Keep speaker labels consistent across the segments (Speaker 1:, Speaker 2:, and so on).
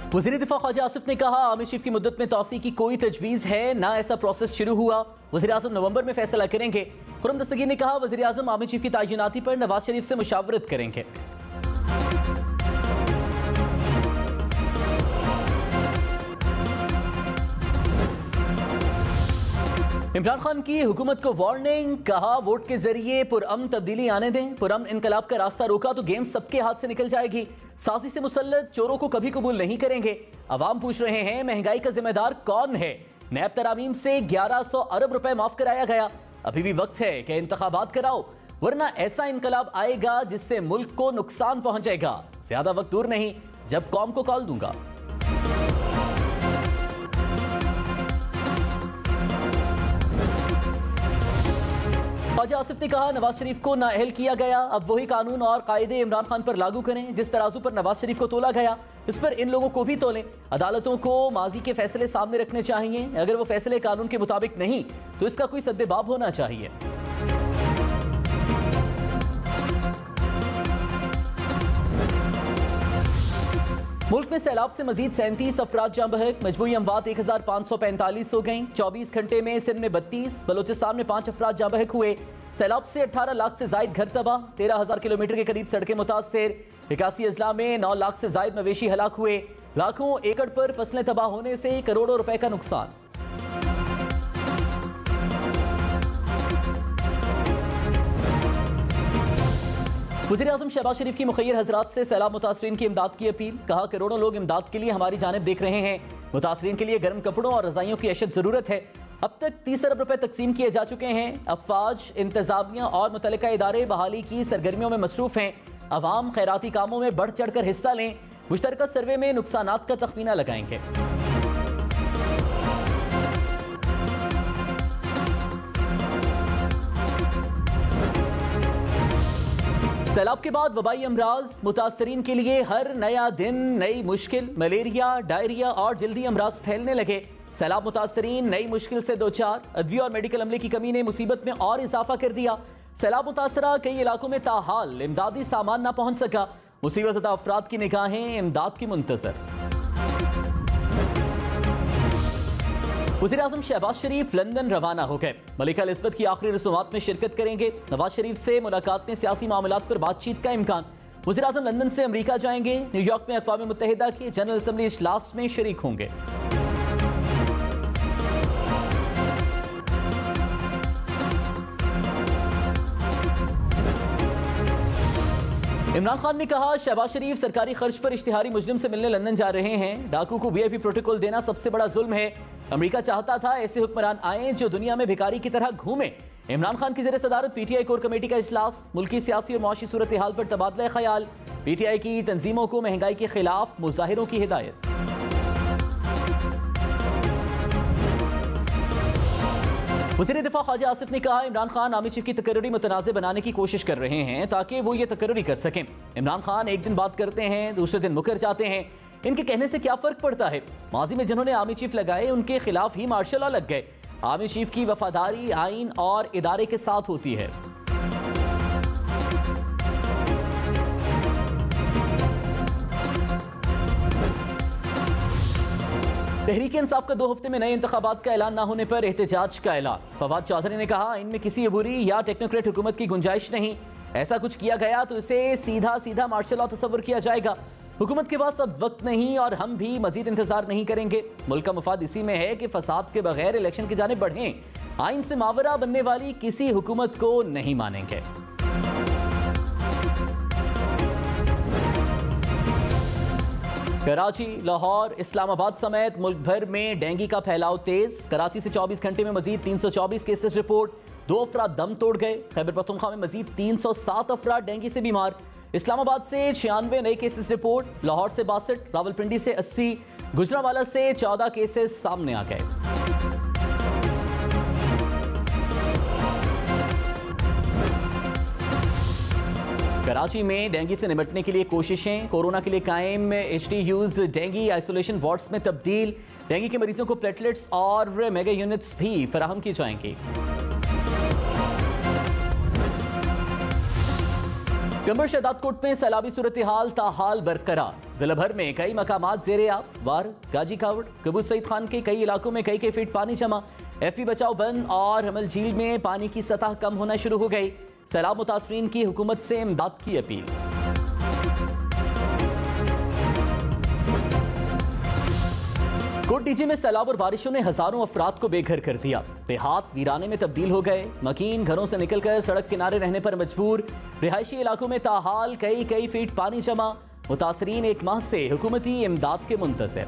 Speaker 1: वज़ीर दिफा ख्वाजा आसिफ ने कहा, आर्मी चीफ की मुद्दत में तौसी की कोई तजवीज़ है ना, ऐसा प्रोसेस शुरू हुआ। वज़ीर आज़म नवंबर में फैसला करेंगे। खुर्रम दस्तगीर ने कहा, वज़ीर आज़म आर्मी चीफ की तायीनाती पर नवाज शरीफ से मुशावरत करेंगे। इमरान खान की हुकूमत को वार्निंग, कहा वोट के जरिए पुरअमन तब्दीली आने दें, पुरअमन इनकलाब का रास्ता रोका तो गेम सबके हाथ से निकल जाएगी। साजिश से मुसल्लत चोरों को कभी कबूल नहीं करेंगे। अवाम पूछ रहे हैं महंगाई का जिम्मेदार कौन है। नैब तरामीम से 1100 अरब रुपए माफ कराया गया। अभी भी वक्त है कि इंतखाबात कराओ, वरना ऐसा इनकलाब आएगा जिससे मुल्क को नुकसान पहुंचेगा। ज्यादा वक्त दूर नहीं जब कौम को कॉल दूंगा। ख्वाजा आसिफ ने कहा, नवाज शरीफ को नाअहल किया गया, अब वही कानून और कायदे इमरान खान पर लागू करें जिस तराजू पर नवाज शरीफ को तोला गया, इस पर इन लोगों को भी तोलें। अदालतों को माजी के फैसले सामने रखने चाहिए। अगर वो फैसले कानून के मुताबिक नहीं तो इसका कोई सद्देबाब होना चाहिए। मुल्क में सैलाब से मजीद 37 अफराद जाँ बहक, मजमूई अमवात 1545 हो गई। 24 घंटे में सिंध में 32, बलोचिस्तान में 5 अफराद जाँ बहक हुए। सैलाब से 18 लाख से जायद घर तबाह, 13,000 किलोमीटर के करीब सड़कें मुतासर। 81 अजला में 9 लाख से जायद मवेशी हलाक हुए। लाखों एकड़ पर फसलें तबाह होने से करोड़ों रुपए का नुकसान। वज़ीर आज़म शहबाज शरीफ की मुखय्यर हजरात से सैलाब मुतासरीन की इमदाद की अपील, कहा करोड़ों लोग इमदाद के लिए हमारी जानिब देख रहे हैं। मुतासरीन के लिए गर्म कपड़ों और रजाइयों की अशद जरूरत है। अब तक 30 अरब रुपए तकसीम किए जा चुके हैं। अफवाज, इंतजामिया और मुतल्लिका इदारे बहाली की सरगर्मियों में मसरूफ हैं। अवाम खैराती कामों में बढ़ चढ़ कर हिस्सा लें। मुश्तरका सर्वे में नुकसानात का तखमीना लगाएंगे। सैलाब के बाद वबाई अमराज, मुतासरीन के लिए हर नया दिन नई मुश्किल। मलेरिया, डायरिया और जल्दी अमराज फैलने लगे। सैलाब मुतासरीन नई मुश्किल से दो चार। अदवी और मेडिकल अमले की कमी ने मुसीबत में और इजाफा कर दिया। सैलाब मुतासरा कई इलाकों में ताहाल इमदादी सामान ना पहुंच सका। मुसीबत ज़दा अफराद की निगाहें इमदाद की मुंतजर। वज़ीर आज़म शहबाज शरीफ लंदन रवाना हो गए। मलिका एलिज़ाबेथ की आखिरी रसूमात में शिरकत करेंगे। नवाज शरीफ से मुलाकात में सियासी मामलात पर बातचीत का इम्कान। वज़ीर आज़म लंदन से अमरीका जाएंगे। न्यूयॉर्क में अक़वाम मुत्तहिदा की जनरल असम्बली इजलास में शरीक होंगे। इमरान खान ने कहा, शहबाज शरीफ सरकारी खर्च पर इश्तिहारी मुजरिम से मिलने लंदन जा रहे हैं। डाकू को VIP प्रोटोकॉल देना सबसे बड़ा जुल्म है। अमेरिका चाहता था ऐसे हुक्मरान आए जो दुनिया में भिखारी की तरह घूमे। इमरान खान की ज़ेर सदारत PTI कोर कमेटी का इजलास। मुल्की सियासी और मुआशी सूरत हाल पर तबादला ख्याल। PTI की तंजीमों को महंगाई के खिलाफ मुजाहिरों की हिदायत। वज़ीर दिफा ख्वाजा आसिफ ने कहा, इमरान खान आर्मी चीफ की तकर्री मुतनाज़ बनाने की कोशिश कर रहे हैं ताकि वो ये तकर्री कर सकें। इमरान खान एक दिन बात करते हैं, दूसरे दिन मुकर जाते हैं। इनके कहने से क्या फ़र्क पड़ता है। माजी में जिन्होंने आर्मी चीफ लगाए उनके खिलाफ ही मार्शल लॉ लग गए। आर्मी चीफ की वफादारी आइन और इदारे के साथ होती है। तहरीक इंसाफ का 2 हफ्ते में नए इंतखाबात का ऐलान न होने पर एहतजाज का ऐलान। फवाद चौधरी ने कहा, इनमें किसी अबूरी या टेक्नोक्रेट हुकूमत की गुंजाइश नहीं। ऐसा कुछ किया गया तो इसे सीधा सीधा मार्शल लॉ तस्वर किया जाएगा। हुकूमत के पास अब वक्त नहीं और हम भी मजीद इंतजार नहीं करेंगे। मुल्क का मफाद इसी में है कि फसाद के बगैर इलेक्शन की जानिब बढ़ें। आइन से मावरा बनने वाली किसी हुकूमत को नहीं मानेंगे। कराची, लाहौर, इस्लामाबाद समेत मुल्क भर में डेंगू का फैलाव तेज। कराची से 24 घंटे में मजीद 324 केसेस रिपोर्ट। 2 अफराद दम तोड़ गए। खैबर पख्तूनख्वा में मजीद 307 अफराद डेंगू से बीमार। इस्लामाबाद से 96 नए केसेस रिपोर्ट। लाहौर से 62, रावलपिंडी से 80, गुजरांवाला से 14 केसेस सामने आ गए। कराची में डेंगू से निपटने के लिए कोशिशें। कोरोना के लिए कायम HTUs डेंगू आइसोलेशन वार्ड्स में तब्दील। डेंगू के मरीजों को प्लेटलेट्स और मेगा यूनिट्स भी फराहम की जाएंगी। कंबर शहदादकोट में सैलाबी सूरत हाल ताहाल बरकरार। जिला भर में कई मकामात जेरे आब। वार, गाजी कावड़, कबूज सईद खान के कई इलाकों में कई फीट पानी जमा। एफपी बचाओ बंद और हमल झील में पानी की सतह कम होना शुरू हो गई। सैलाब मुतासरीन की हुकूमत से इमदाद की अपील। कोट डीजे में सैलाब और बारिशों ने हजारों अफराद को बेघर कर दिया। देहात वीराने में तब्दील हो गए। मकीन घरों से निकलकर सड़क किनारे रहने पर मजबूर। रिहायशी इलाकों में ताहाल कई फीट पानी जमा। मुतासरीन एक माह से हुकूमती इमदाद के मुंतज़िर।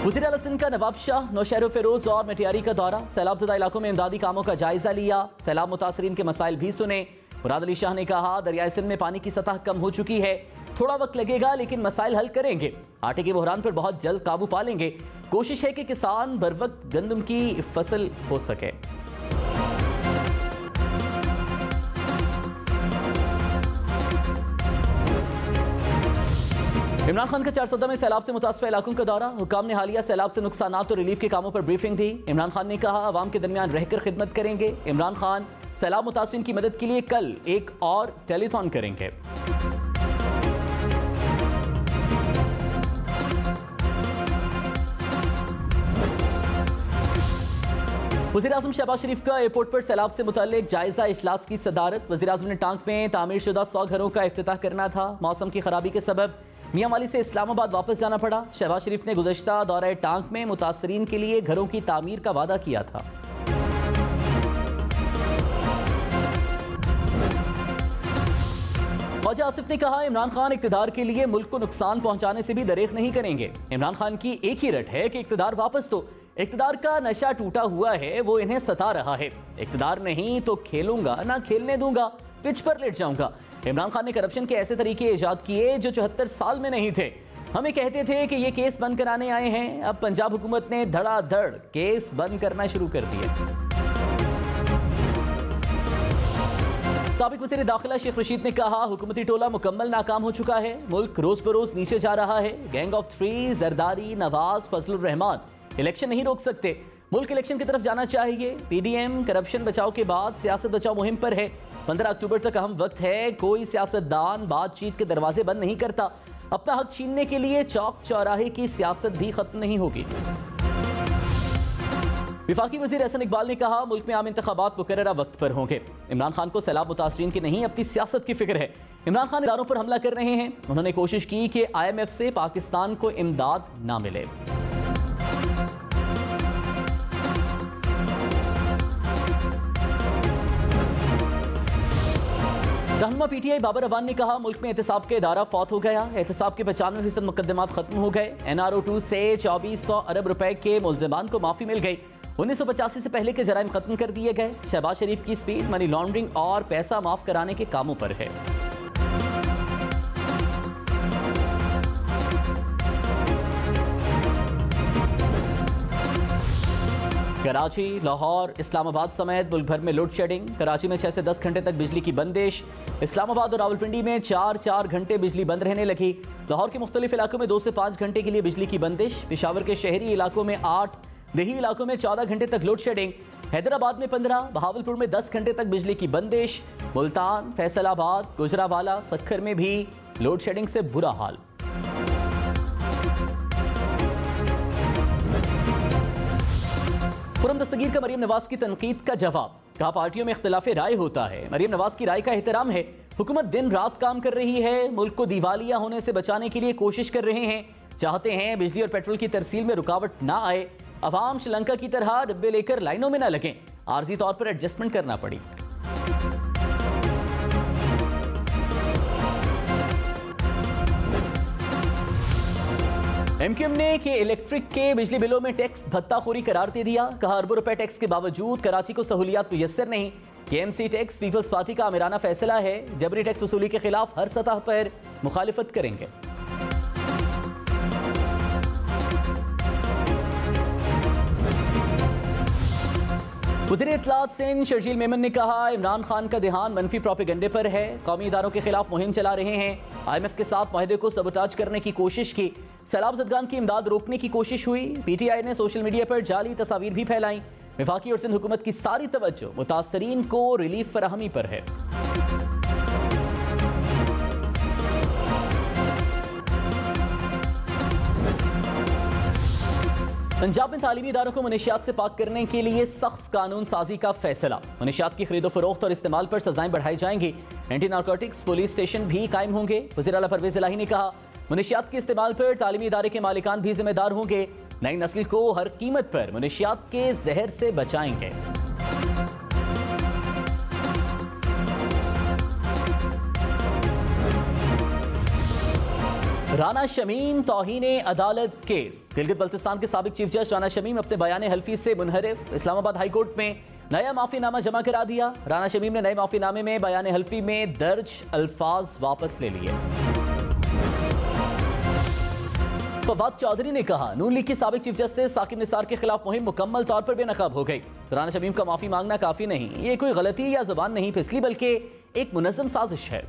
Speaker 1: वज़ीर आला सिंध का नवाब शाह, नौशहर फिरोज और मटियारी का दौरा। सैलाबज़दा इलाकों में इमदादी कामों का जायजा लिया। सैलाब मुतासरीन के मसाइल भी सुने। मुराद अली शाह ने कहा, दरियाए सिंध में पानी की सतह कम हो चुकी है। थोड़ा वक्त लगेगा लेकिन मसाइल हल करेंगे। आटे के बहरान पर बहुत जल्द काबू पा लेंगे। कोशिश है कि किसान बर वक्त गंदम की फसल हो सके। इमरान खान का चारसदा में सैलाब से मुतासफा इलाकों का दौरा। हुकाम ने हालिया सैलाब से नुकसानात और रिलीफ के कामों पर ब्रीफिंग दी। इमरान खान ने कहा, आवाम के दरमियान रहकर खिदमत करेंगे। इमरान खान सैलाब मुतासरीन की मदद के लिए कल एक और टेलीथॉन करेंगे। वज़ीर आज़म शहबाज शरीफ का एयरपोर्ट पर सैलाब से मुताल्लिक जायजा इजलास की सदारत। वज़ीर आज़म ने टांक में तामीर शुदा 100 घरों का इफ्तिताह करना था। मौसम की खराबी के सबब मियांवाली से इस्लामाबाद वापस जाना पड़ा। शहबाज शरीफ ने गुज़श्ता दौरे टांक में मुतासरीन के लिए घरों की तामीर का वादा किया था। ख्वाजा आसिफ ने कहा, इमरान खान इक़्तिदार के लिए मुल्क को नुकसान पहुंचाने से भी दरेख नहीं करेंगे। इमरान खान की एक ही रट है कि इक़्तिदार वापस दो। इक़्तिदार का नशा टूटा हुआ है, वो इन्हें सता रहा है। इक़्तिदार नहीं तो खेलूंगा ना खेलने दूंगा, पिच पर लेट जाऊंगा। इमरान खान ने करप्शन के ऐसे तरीके ईजाद किए जो 74 साल में नहीं थे। हमें कहते थे कि ये केस बंद कराने आए हैं। अब पंजाब हुकूमत ने धड़ाधड़ केस बंद करना शुरू कर दिए। साबिक वज़ीर दाखिला शेख रशीद ने कहा, हुकूमती टोला मुकम्मल नाकाम हो चुका है। मुल्क रोज बरोज नीचे जा रहा है। Gang of three, Zardari, Nawaz, Fazlur Rahman election नहीं रोक सकते। मुल्क इलेक्शन की तरफ जाना चाहिए। पीडीएम करप्शन बचाओ के बाद सियासत बचाओ मुहिम पर है। 15 अक्टूबर तक अहम वक्त है। कोई सियासतदान बातचीत के दरवाजे बंद नहीं करता। अपना हक छीनने के लिए चौक चौराहे की सियासत भी खत्म नहीं होगी। विफाकी वज़ीर एहसन इकबाल ने कहा, मुल्क में आम इंतखाबात मुकर्ररा वक्त पर होंगे। इमरान खान को सैलाब मुतासरीन की नहीं अपनी सियासत की फिक्र है। इमरान खान इदारों पर हमला कर रहे हैं। उन्होंने कोशिश की कि IMF से पाकिस्तान को इमदाद ना मिले। रहनुमा PTI बाबर अवान ने कहा, मुल्क में एहतसाब का इदारा फौत हो गया। एहतसाब के 95% मुकदमात खत्म हो गए। NRO2 से 2400 अरब रुपए के मुल्ज़िमान को माफी मिल गई। 1985 से पहले के जराइम खत्म कर दिए गए। शहबाज शरीफ की स्पीड मनी लॉन्ड्रिंग और पैसा माफ कराने के कामों पर है। कराची, लाहौर, इस्लामाबाद समेत मुल्क भर में लोड शेडिंग। कराची में 6 से 10 घंटे तक बिजली की बंदिश। इस्लामाबाद और रावलपिंडी में 4-4 घंटे बिजली बंद रहने लगी। लाहौर के मुख्तलिफ इलाकों में 2 से 5 घंटे के लिए बिजली की बंदिश। पेशावर के शहरी इलाकों में 8, देही इलाकों में 14 घंटे तक लोड शेडिंग। हैदराबाद में 15, बहावलपुर में 10 घंटे तक बिजली की बंदिश। मुल्तान, फैसलाबाद, गुजरावाला, सक्खर में भी लोड शेडिंग से बुरा हाल। खुर्रम दस्तगीर का मरियम नवाज की तनकीद का जवाब। कहा, पार्टियों में इख्तिलाफ राय होता है, मरियम नवाज की राय का एहतराम है। हुकूमत दिन रात काम कर रही है। मुल्क को दिवालिया होने से बचाने के लिए कोशिश कर रहे हैं। चाहते हैं बिजली और पेट्रोल की तरसील में रुकावट ना आए। अवाम श्रीलंका की तरह डब्बे लेकर लाइनों में ना लगें। आर्जी तौर पर एडजस्टमेंट करना पड़ी। MQM ने के इलेक्ट्रिक के बिजली बिलों में टैक्स भत्ताखोरी करार दे दिया। कहा, अरबों रुपए टैक्स के बावजूद कराची को सहूलियात मुयस्सर नहीं। KMC टैक्स पीपल्स पार्टी का आमिराना फैसला है। जबरी टैक्स वसूली के खिलाफ हर सतह पर मुखालिफत करेंगे। वज़ीर इत्तलात सिंध शर्जील मेमन ने कहा, इमरान खान का ध्यान मनफी प्रोपेगेंडे पर है। कौमी इदारों के खिलाफ मुहिम चला रहे हैं। IMF के साथ मुआहदे को सबोटाज करने की कोशिश की। सैलाब ज़दगान की इमदाद रोकने की कोशिश हुई। PTI ने सोशल मीडिया पर जाली तस्वीर भी फैलाई। वफाकी और सिंध हुकूमत की सारी तवज्जो मुतासरीन को रिलीफ फराहमी पर है। पंजाब में तालीमी इदारों को मनशियात से पाक करने के लिए सख्त कानून साजी का फैसला। मनशियात की खरीदो फरोख्त और इस्तेमाल पर सजाएं बढ़ाई जाएंगी। एंटी नारकोटिक्स पुलिस स्टेशन भी कायम होंगे। वज़ीर आला परवेज इलाही ने कहा, मनशियात के इस्तेमाल पर तालीमी इदारे के मालिकान भी जिम्मेदार होंगे। नई नस्ल को हर कीमत पर मनशियात के जहर से बचाएंगे। राना शमीम तौहीने अदालत केस। गिलगित बल्तिस्तान के साबिक चीफ जज राना शमीम अपने बयान हल्फी से मुनहरिफ। इस्लामाबाद हाई कोर्ट में नया माफीनामा जमा करा दिया। राना शमीम ने नए माफीनामे में बयान हल्फी में दर्ज अल्फाज वापस ले लिए। फवाद चौधरी ने कहा, नून लीग के साबिक चीफ जस्टिस साकिब निसार के खिलाफ मुहिम मुकम्मल तौर पर बेनकाब हो गई। राना शमीम का माफी मांगना काफी नहीं, ये कोई गलती या जुबान नहीं फिसली बल्कि एक मुनज़्ज़म साजिश है।